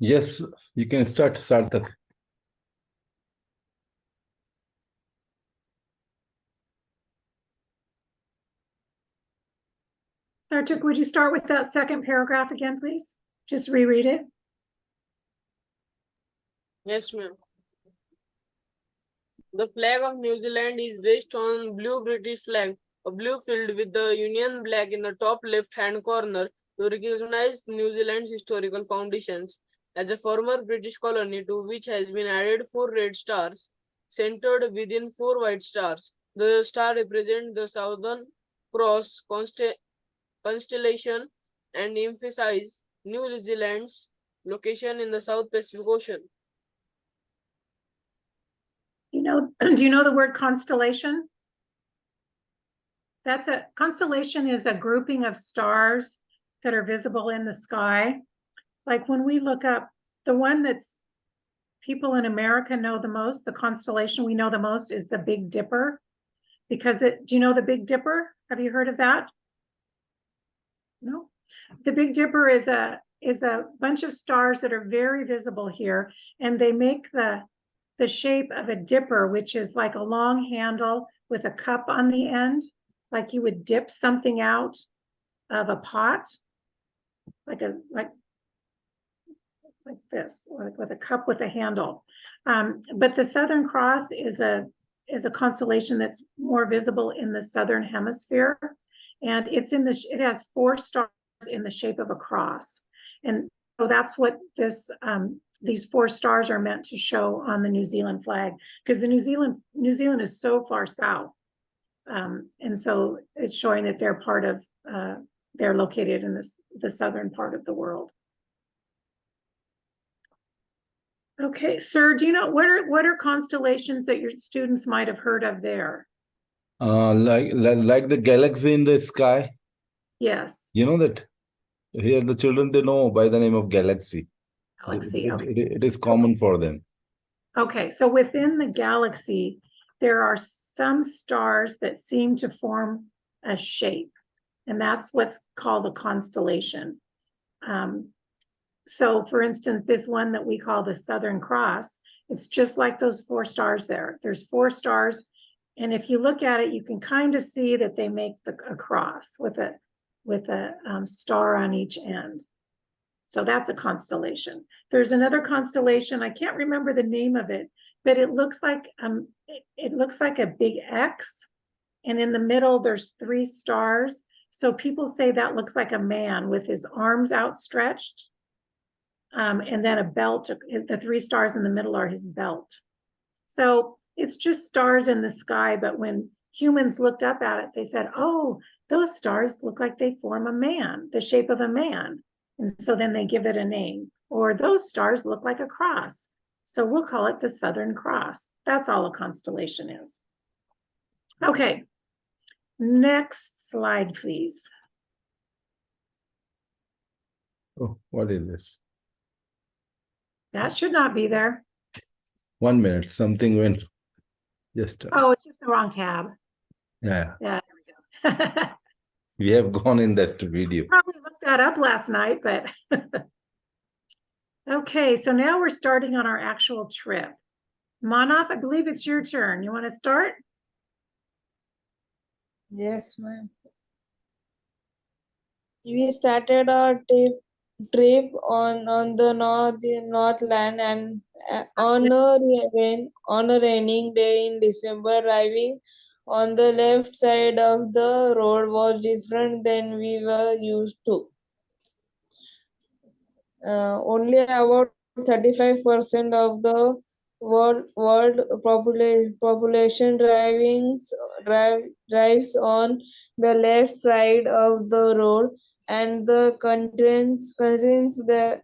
Yes, you can start, Sarthak. Sarthak, would you start with that second paragraph again, please? Just reread it. Yes, ma'am. The flag of New Zealand is based on blue British flag, a blue field with the Union Black in the top left-hand corner to recognize New Zealand's historical foundations. As a former British colony to which has been added 4 red stars, centered within 4 white stars. The star represents the Southern Cross constellation and emphasize New Zealand's location in the South Pacific Ocean. Do you know the word constellation? Constellation is a grouping of stars that are visible in the sky. Like when we look up, the one that's people in America know the most, the constellation we know the most is the Big Dipper. Because do you know the Big Dipper? Have you heard of that? No? The Big Dipper is a bunch of stars that are very visible here, and they make the shape of a dipper, which is like a long handle with a cup on the end, like you would dip something out of a pot, like this, like with a cup with a handle. But the Southern Cross is a constellation that's more visible in the Southern Hemisphere, and it has 4 stars in the shape of a cross, and so that's what these 4 stars are meant to show on the New Zealand flag, because New Zealand is so far south, and so it's showing that they're part of they're located in the southern part of the world. Okay, sir, do you know what are constellations that your students might have heard of there? Like the galaxy in the sky. Yes. You know that here the children, they know by the name of galaxy. Galaxy. Okay. It is common for them. Okay, so within the galaxy, there are some stars that seem to form a shape, and that's what's called a constellation. So for instance, this one that we call the Southern Cross, it's just like those 4 stars there. There's 4 stars, and if you look at it, you can kind of see that they make a cross with a star on each end. So that's a constellation. There's another constellation, I can't remember the name of it, but it looks like a big X, and in the middle there's 3 stars. So people say that looks like a man with his arms outstretched. And then a belt, the 3 stars in the middle are his belt. So it's just stars in the sky, but when humans looked up at it, they said, oh, those stars look like they form a man, the shape of a man. And so then they give it a name. Or those stars look like a cross, so we'll call it the Southern Cross. That's all a constellation is. Okay, next slide, please. Oh, what is this? That should not be there. 1 minute, something went just. Oh, it's just the wrong tab. Yeah. Yeah, there we go. We have gone in that video. Probably looked that up last night, but okay, so now we're starting on our actual trip. Manav, I believe it's your turn. You want to start? Yes, ma'am. We started our trip on the Northland and on a raining day in December. Driving on the left side of the road was different than we were used to. Only about 35% of the world population drives on the left side of the road, and the countries that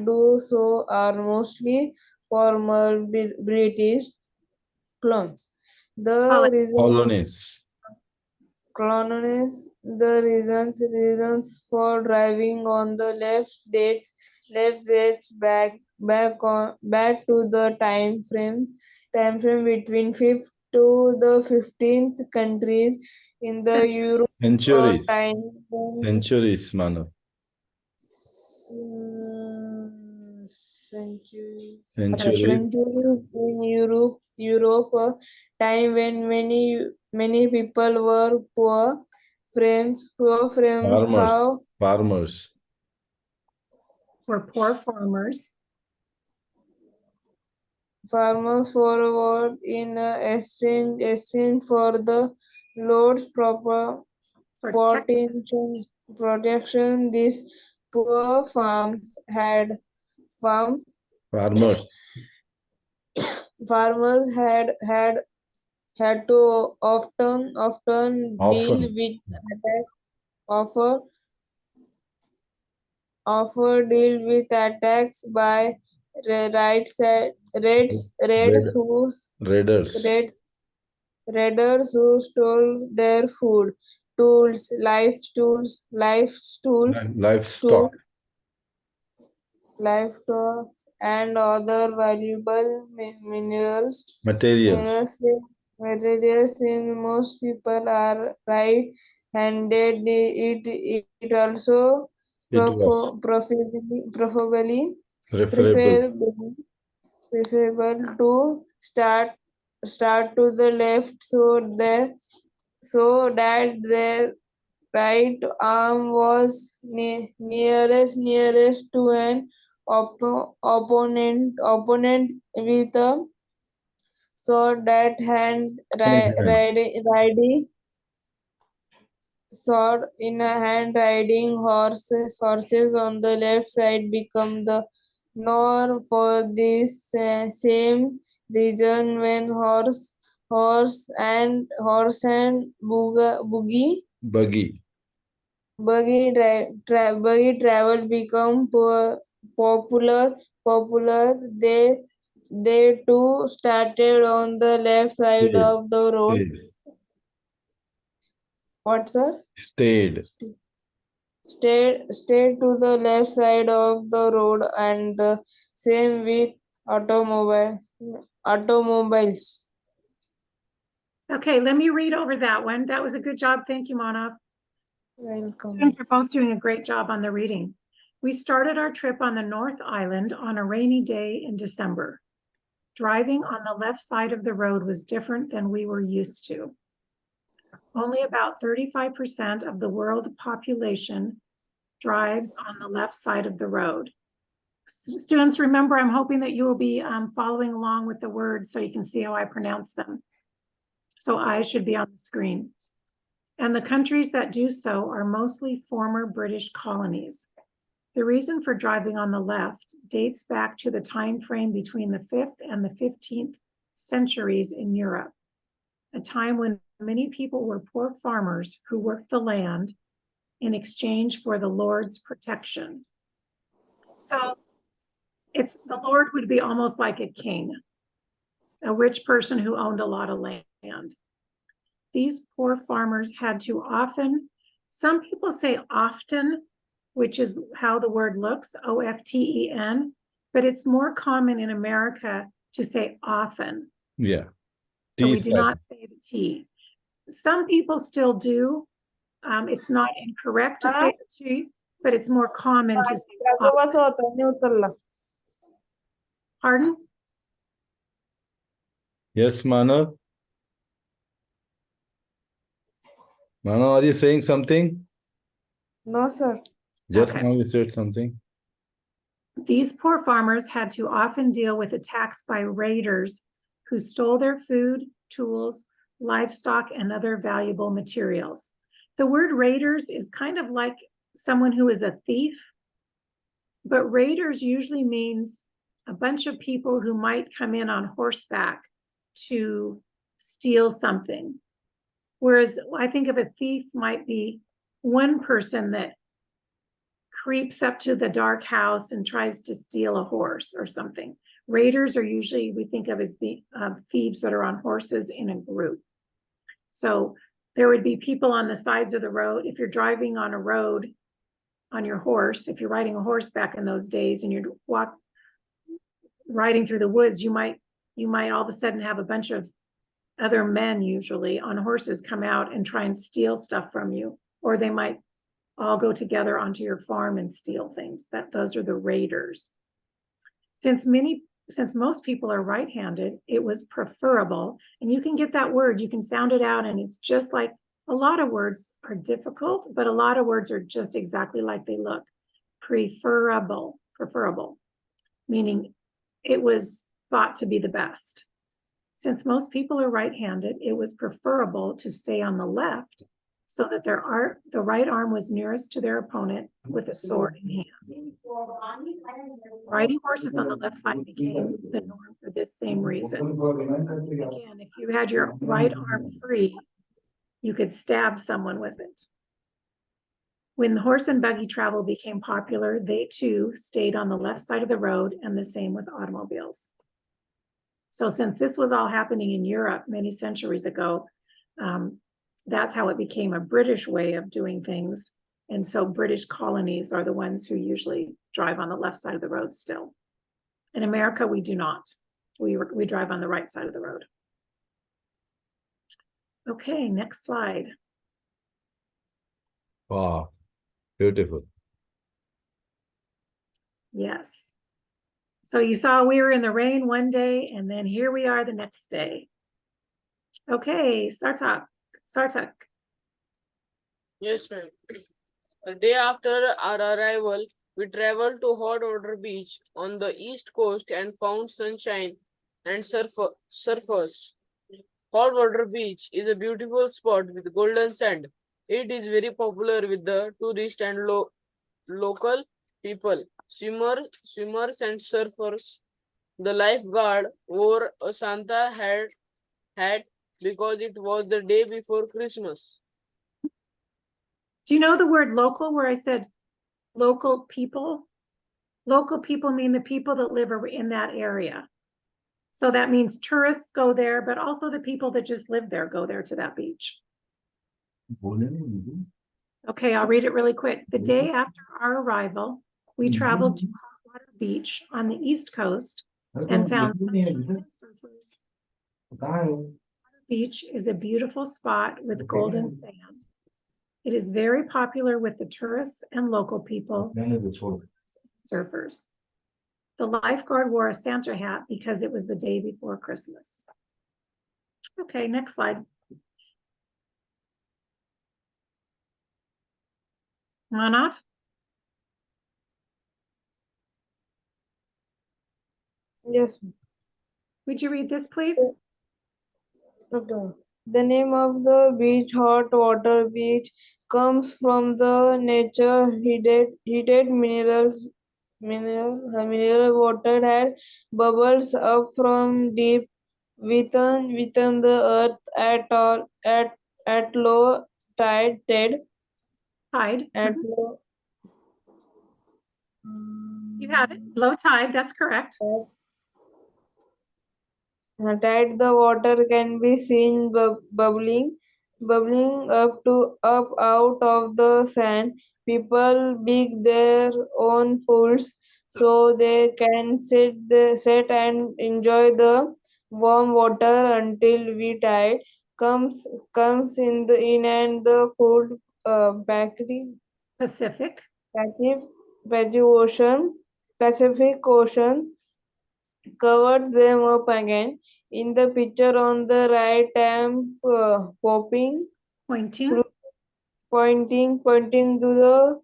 do so are mostly former British colonies. The reasons for driving on the left dates back to the time frame between 5th to the 15th countries in the Europe Centuries, Manu. Century. In Europe, a time when many people were poor. Poor frames Farmers. have Farmers. Were poor farmers. farmers forward in exchange for the Lord's proper protection. These poor farm Farmers. farmers had to often deal Often. with attack offer deal with attacks by raids Raid- Raiders. raids raiders who stole their food, tools, Livestock. livestock, and other valuable minerals. Materials. Minerals, materials in most people are right-handed. It also It was preferably preferable. preferable to start to the left so that their right arm was nearest to an opponent with a sword that hand In hand. riding sword in a hand. Riding horses on the left side become the norm for this same region when horse and Buggy. buggy travel become popular. They too started on the left side Stayed. of the road. Stayed. What, sir? Stayed. Stay to the left side of the road, and the same with automobiles. Okay, let me read over that one. That was a good job. Thank you, Manav. Welcome. Students are both doing a great job on the reading. We started our trip on the North Island on a rainy day in December. Driving on the left side of the road was different than we were used to. Only about 35% of the world population drives on the left side of the road. Students, remember, I'm hoping that you will be following along with the words so you can see how I pronounce them. So I should be on the screen. And the countries that do so are mostly former British colonies. The reason for driving on the left dates back to the time frame between the 5th and the 15th centuries in Europe, a time when many people were poor farmers who worked the land in exchange for the Lord's protection. So the Lord would be almost like a king, a rich person who owned a lot of land. These poor farmers had to often, some people say often, which is how the word looks, O-F-T-E-N, but it's more common in America to say often. Yeah. So we T do not say the T. Some people still do. It's not incorrect to say the T, but it's more common to say often. Pardon? Yes, Manav. Manav, are you saying something? No, sir. Just Okay. now you said something. These poor farmers had to often deal with attacks by raiders who stole their food, tools, livestock, and other valuable materials. The word raiders is kind of like someone who is a thief, but raiders usually means a bunch of people who might come in on horseback to steal something. Whereas I think of a thief might be one person that creeps up to the dark house and tries to steal a horse or something. Raiders are usually, we think of as thieves that are on horses in a group. So there would be people on the sides of the road. If you're driving on a road on your horse, if you're riding a horse back in those days and you're riding through the woods, you might all of a sudden have a bunch of other men usually on horses come out and try and steal stuff from you, or they might all go together onto your farm and steal things. Those are the raiders. Since most people are right-handed, it was preferable, and you can get that word, you can sound it out, and it's just like a lot of words are difficult, but a lot of words are just exactly like they look. Preferable, meaning it was thought to be the best. Since most people are right-handed, it was preferable to stay on the left so that the right arm was nearest to their opponent with a sword in hand. Riding horses on the left side became the norm for this same reason. Again, if you had your right arm free, you could stab someone with it. When the horse and buggy travel became popular, they too stayed on the left side of the road, and the same with automobiles. So since this was all happening in Europe many centuries ago, that's how it became a British way of doing things. And so British colonies are the ones who usually drive on the left side of the road still. In America, we do not. We drive on the right side of the road. Okay, next slide. Wow, beautiful. Yes. So you saw we were in the rain one day, and then here we are the next day. Okay, Sartak. Yes, ma'am. The day after our arrival, we traveled to Hot Water Beach on the east coast and found sunshine and surfers. Hot Water Beach is a beautiful spot with golden sand. It is very popular with the tourists and local people, swimmers and surfers. The lifeguard wore a Santa hat because it was the day before Christmas. Do you know the word local where I said local people? Local people mean the people that live in that area. So that means tourists go there, but also the people that just live there go there to that beach. Okay, I'll read it really quick. The day after our arrival, we traveled to Hot Water Beach on the East Coast and found sunshine and surfers. Water Beach is a beautiful spot with golden sand. It is very popular with the tourists and local people, surfers. The lifeguard wore a Santa hat because it was the day before Christmas. Okay, next slide. On off. Yes. Would you read this, please? Okay. The name of the beach, Hot Water Beach, comes from the nature heated mineral water that bubbles up from deep within the earth at low tide. Tide. At Mhm. low You had it. Low tide, that's correct. tide, the water can be seen bubbling up out of the sand. People dig their own pools so they can sit and enjoy the warm water until we tide comes in and the cold Pacific. Pacific Ocean covered them up again. In the picture on the right, I'm Pointing. pointing to the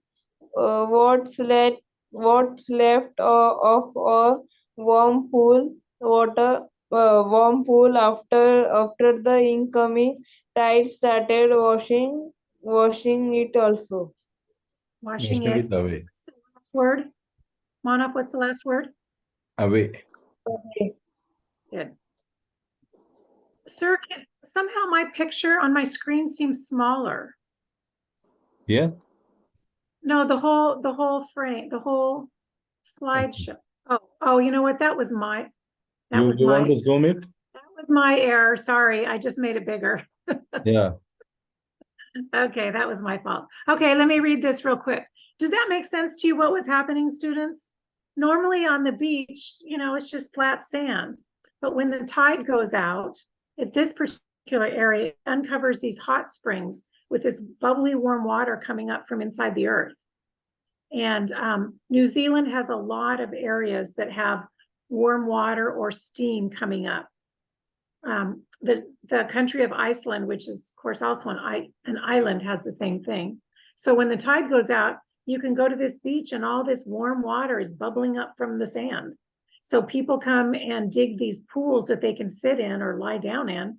what's left of a warm pool after the incoming tide started washing it also. Washing Washing it. it away. What's the last word? Monop, what's the last word? Away. Okay. Good. Sir, somehow my picture on my screen seems smaller. Yeah. No, the whole frame, the whole slideshow. Oh, you know what? That was my You want to zoom it? That was my error. Sorry, I just made it bigger. Yeah. Okay, that was my fault. Okay, let me read this real quick. Does that make sense to you what was happening, students? Normally on the beach, it's just flat sand. But when the tide goes out, at this particular area, it uncovers these hot springs with this bubbly warm water coming up from inside the earth. And New Zealand has a lot of areas that have warm water or steam coming up. The country of Iceland, which is of course also an island, has the same thing. So when the tide goes out, you can go to this beach and all this warm water is bubbling up from the sand. So people come and dig these pools that they can sit in or lie down in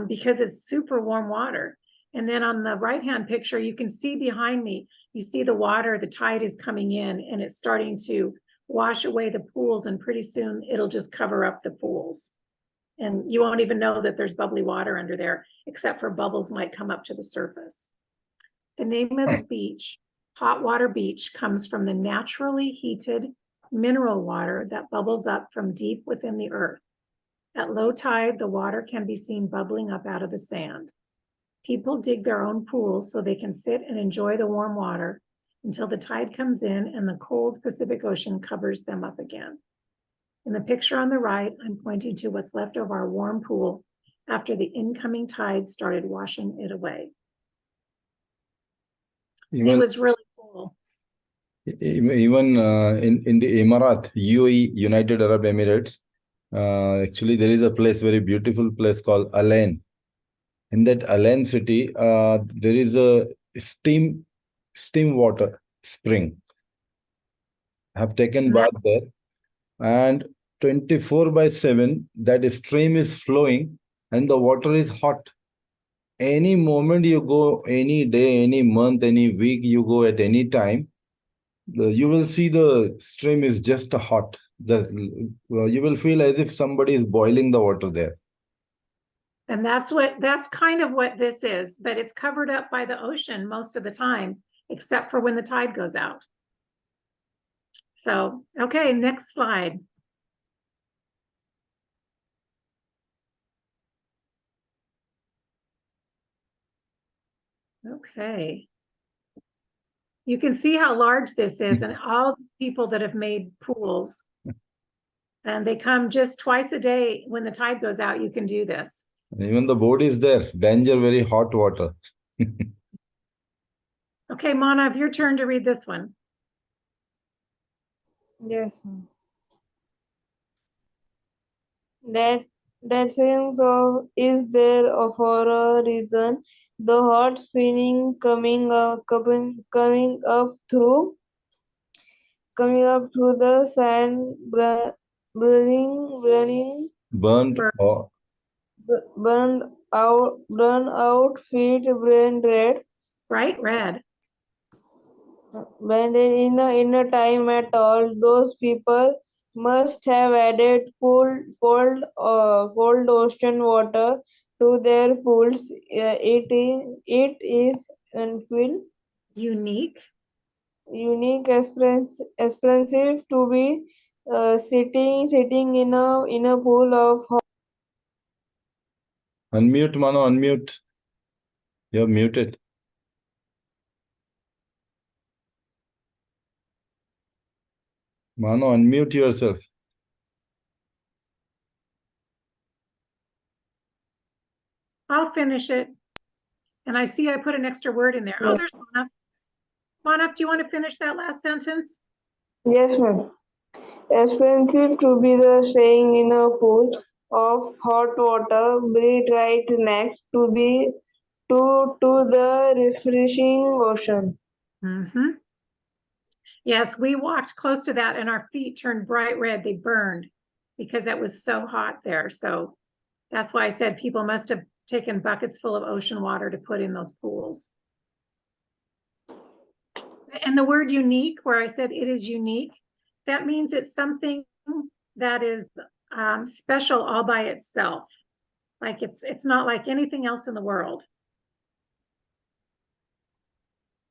because it's super warm water. And then on the right-hand picture, you can see behind me, you see the water, the tide is coming in and it's starting to wash away the pools, and pretty soon it'll just cover up the pools. And you won't even know that there's bubbly water under there, except for bubbles might come up to the surface. The name of the beach, Hot Water Beach, comes from the naturally heated mineral water that bubbles up from deep within the earth. At low tide, the water can be seen bubbling up out of the sand. People dig their own pools so they can sit and enjoy the warm water until the tide comes in and the cold Pacific Ocean covers them up again. In the picture on the right, I'm pointing to what's left of our warm pool after the incoming tide started washing it away. It was really cool. Even in the Emirat, UAE, United Arab Emirates, actually there is a place, very beautiful place called Alain. In that Alain city, there is a steam water spring. I have taken bath there, and 24/7 that stream is flowing and the water is hot. Any moment you go, any day, any month, any week you go at any time, you will see the stream is just hot. You will feel as if somebody is boiling the water there. And that's kind of what this is, but it's covered up by the ocean most of the time, except for when the tide goes out. So, okay, next slide. Okay. You can see how large this is, and all these people that have made pools, and they come just twice a day. When the tide goes out, you can do this. Even the board is there, danger, very hot water. Okay, Manav, your turn to read this one. Yes, ma'am. That sense of is there for a reason. The hot spinning coming up through the sand, burning, Burnt or burn out feet, brain red. Bright red. When in a time at all, those people must have added cold ocean water to their pools. It is unquil Unique. unique expensive to be sitting in a pool of hot. unmute, Mano, unmute. You're muted. Mano, unmute yourself. I'll finish it. And I see I put an extra word in there. Oh, there's Manav. Manav, do you want to finish that last sentence? Yes, ma'am. Expensive to be the staying in a pool of hot water, breathe right next to the refreshing ocean. Mm-hmm. Yes, we walked close to that and our feet turned bright red. They burned because it was so hot there. So that's why I said people must have taken buckets full of ocean water to put in those pools. And the word unique, where I said it is unique, that means it's something that is special all by itself. Like it's not like anything else in the world.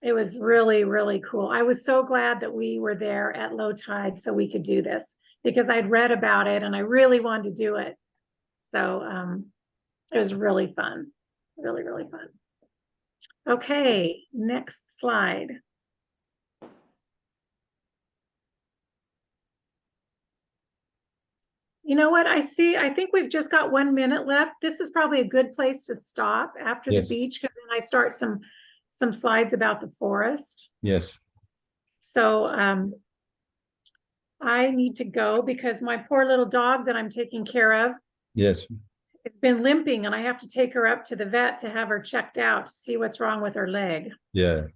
It was really, really cool. I was so glad that we were there at low tide so we could do this, because I'd read about it and I really wanted to do it. So it was really fun. Really, really fun. Okay, next slide. You know what I see? I think we've just got 1 minute left. This is probably a good place to stop after the beach, because then I start some slides about the forest. Yes. So I need to go because my poor little dog that I'm taking care of Yes. has been limping, and I have to take her up to the vet to have her checked out to see what's wrong with her leg. Yeah.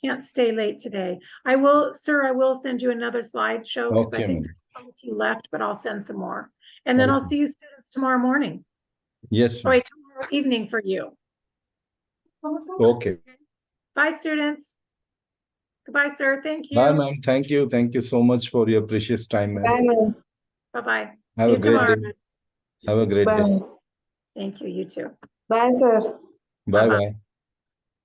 Can't stay late today. I will send you another slideshow because I Okay, think ma'am. there's quite a few left, but I'll send some more. And then I'll Okay. see you students tomorrow morning. Yes. Oh, wait, tomorrow evening for you. Okay. Bye, students. Goodbye, sir. Thank Bye, you. ma'am. Thank you. Thank you so much for your precious time, ma'am. Bye, ma'am. Bye-bye. Have See a you great tomorrow. day. Have a great day. Bye. Thank you. You too. Bye, sir. Bye Bye-bye. bye.